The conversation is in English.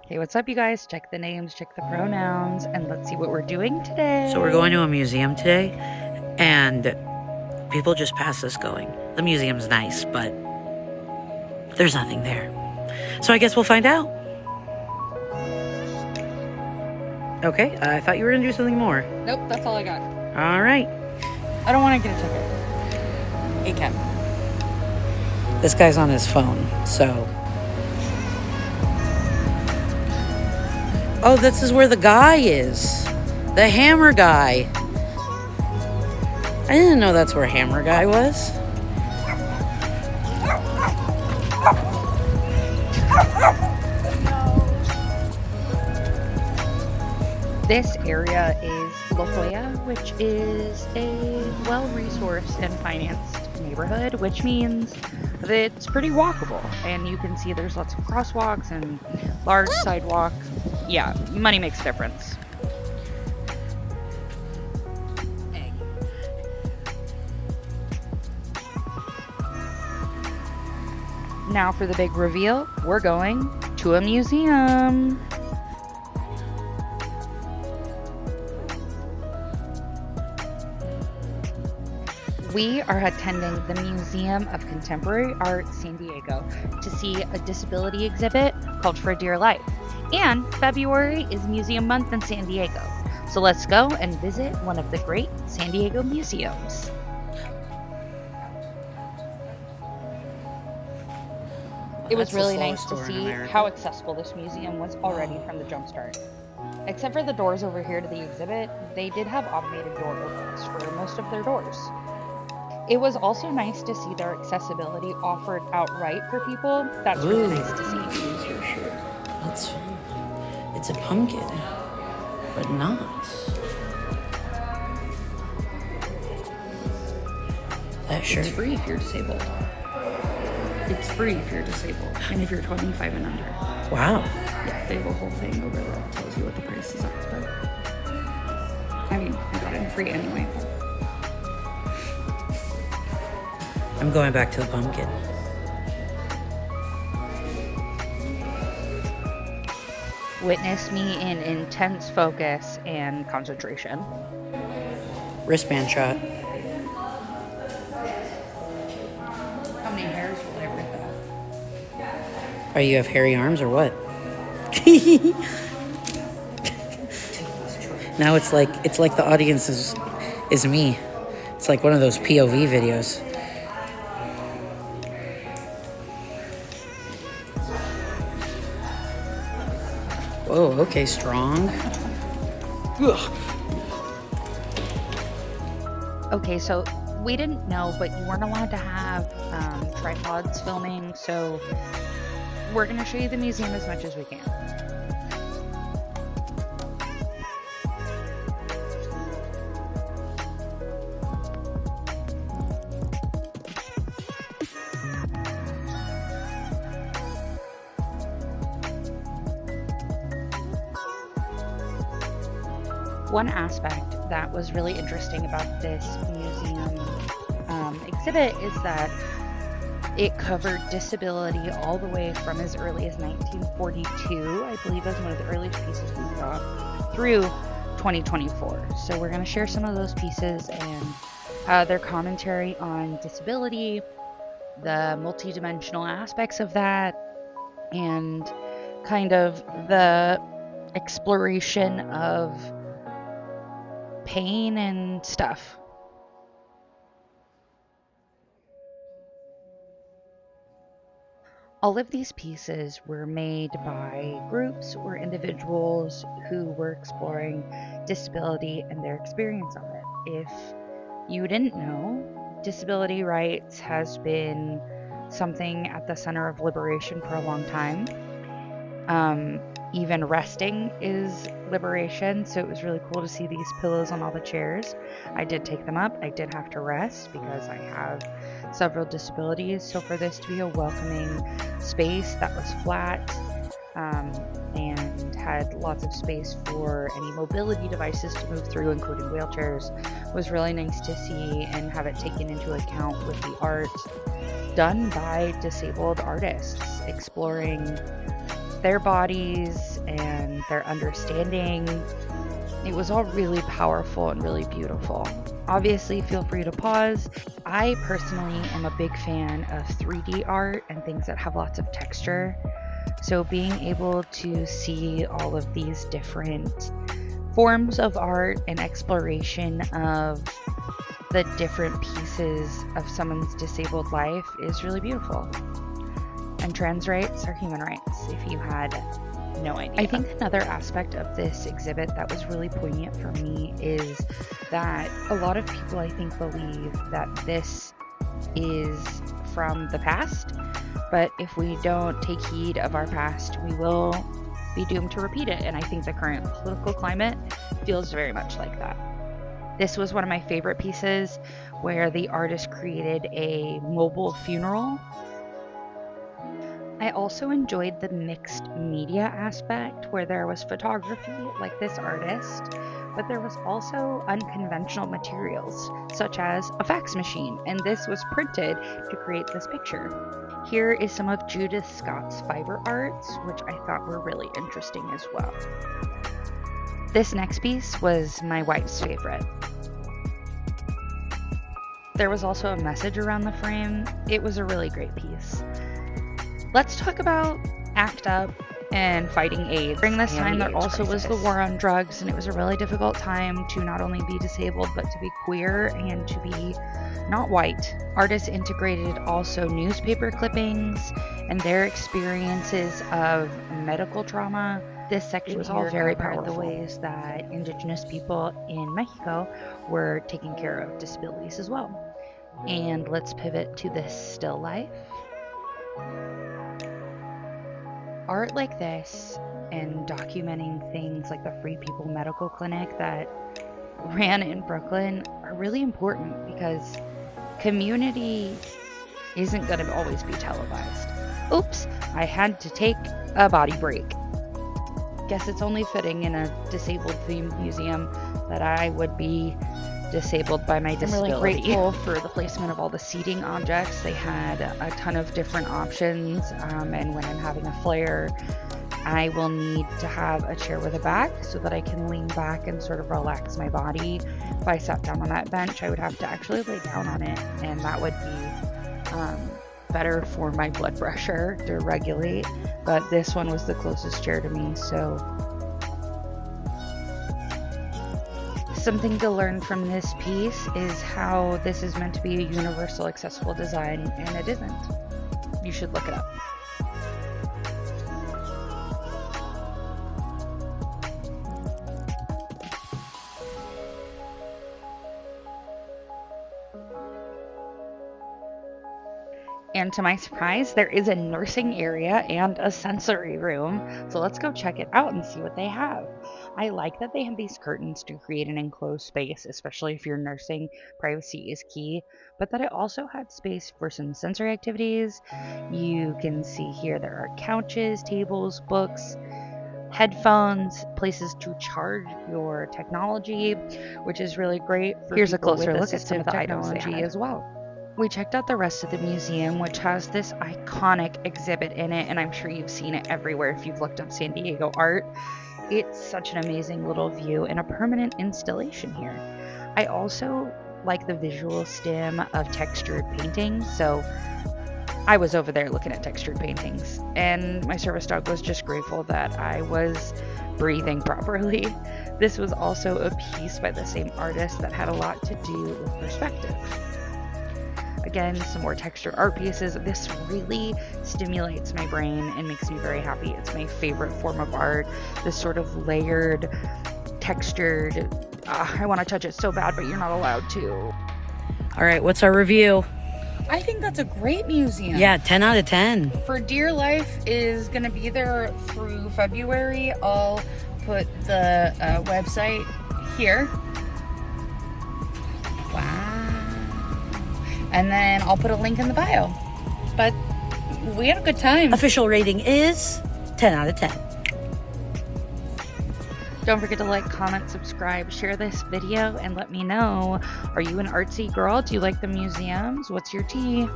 Hey, what's up, you guys? Check the names, check the pronouns, and let's see what we're doing today. So we're going to a museum today, and people just pass us going. The museum's nice, but there's nothing there. So I guess we'll find out. Okay, I thought you were going to do something more. Nope, that's all I got. All right. I don't want to get a ticket. ACAB. This guy's on his phone, so... Oh, this is where the guy is. The hammer guy. I didn't know that's where hammer guy was. This area is La Jolla, which is a well-resourced and financed neighborhood, which means that it's pretty walkable. And you can see there's lots of crosswalks and large sidewalks. Yeah, money makes a difference. Now for the big reveal, we're going to a museum. We are attending the Museum of Contemporary Art San Diego to see a disability exhibit called For Dear Life. And February is Museum Month in San Diego. So let's go and visit one of the great San Diego museums. It was really nice to see how accessible this museum was already from the jump start. Except for the doors over here to the exhibit, they did have automated door openers for most of their doors. It was also nice to see their accessibility offered outright for people. That's really nice to see. Use your shirt. It's a pumpkin, but not. That shirt. It's free if you're disabled. It's free if you're disabled, and if you're 25 and under. Wow. Yeah, they have a whole thing over there that tells you what the prices are. But I mean, I got it free anyway. I'm going back to the pumpkin. Witness me in intense focus and concentration. Wristband shot. How many hairs will I rip out? Oh, you have hairy arms or what? Now it's like the audience is me. It's like one of those POV videos. Whoa, okay, strong. Ugh. Okay, so we didn't know, but you weren't allowed to have tripods filming, so we're going to show you the museum as much as we can. One aspect that was really interesting about this museum exhibit is that it covered disability all the way from as early as 1942, I believe was one of the earliest pieces we got, through 2024. So we're going to share some of those pieces and their commentary on disability, the multidimensional aspects of that, and kind of the exploration of pain and stuff. All of these pieces were made by groups or individuals who were exploring disability and their experience of it. If you didn't know, disability rights has been something at the center of liberation for a long time. Even resting is liberation, so it was really cool to see these pillows on all the chairs. I did take them up. I did have to rest because I have several disabilities, so for this to be a welcoming space that was flat and had lots of space for any mobility devices to move through, including wheelchairs, was really nice to see and have it taken into account with the art done by disabled artists exploring their bodies and their understanding. It was all really powerful and really beautiful. Obviously, feel free to pause. I personally am a big fan of 3D art and things that have lots of texture. So being able to see all of these different forms of art and exploration of the different pieces of someone's disabled life is really beautiful. And trans rights are human rights, if you had no idea. I think another aspect of this exhibit that was really poignant for me is that a lot of people, I think, believe that this is from the past, but if we don't take heed of our past, we will be doomed to repeat it. And I think the current political climate feels very much like that. This was one of my favorite pieces, where the artist created a mobile funeral. I also enjoyed the mixed media aspect, where there was photography like this artist, but there was also unconventional materials such as a fax machine, and this was printed to create this picture. Here is some of Judith Scott's fiber arts, which I thought were really interesting as well. This next piece was my wife's favorite. There was also a message around the frame. It was a really great piece. Let's talk about ACT UP and fighting AIDS. During this time, there also was the war on drugs, and it was a really difficult time to not only be disabled, but to be queer and to be not white. Artists integrated also newspaper clippings and their experiences of medical trauma. This section was all very powerful. The ways that Indigenous people in Mexico were taking care of disabilities as well. And let's pivot to this still life. Art like this and documenting things like the Free People Medical Clinic that ran in Brooklyn are really important, because community isn't going to always be televised. Oops, I had to take a body break. Guess it's only fitting in a disabled themed museum that I would be disabled by my disability. I'm really grateful for the placement of all the seating objects. They had a ton of different options, and when I'm having a flare, I will need to have a chair with a back so that I can lean back and sort of relax my body. If I sat down on that bench, I would have to actually lay down on it, and that would be better for my blood pressure to regulate. But this one was the closest chair to me, so something to learn from this piece is how this is meant to be a universal accessible design, and it isn't. You should look it up. And to my surprise, there is a nursing area and a sensory room. So let's go check it out and see what they have. I like that they have these curtains to create an enclosed space, especially if you're nursing. Privacy is key. But that it also had space for some sensory activities. You can see here there are couches, tables, books, headphones, places to charge your technology, which is really great. Here's a closer look at some of the technology as well. We checked out the rest of the museum, which has this iconic exhibit in it, and I'm sure you've seen it everywhere if you've looked up San Diego art. It's such an amazing little view and a permanent installation here. I also like the visual stim of textured paintings, so I was over there looking at textured paintings, and my service dog was just grateful that I was breathing properly. This was also a piece by the same artist that had a lot to do with perspective. Again, some more textured art pieces. This really stimulates my brain and makes me very happy. It's my favorite form of art. This sort of layered, textured, I want to touch it so bad, but you're not allowed to. All right, what's our review? I think that's a great museum. Yeah, 10 out of 10. For Dear Life is going to be there through February. I'll put the website here. Wow. And then I'll put a link in the bio. But we had a good time. Official rating is 10 out of 10. Don't forget to like, comment, subscribe, share this video, and let me know, are you an artsy girl? Do you like the museums? What's your tea?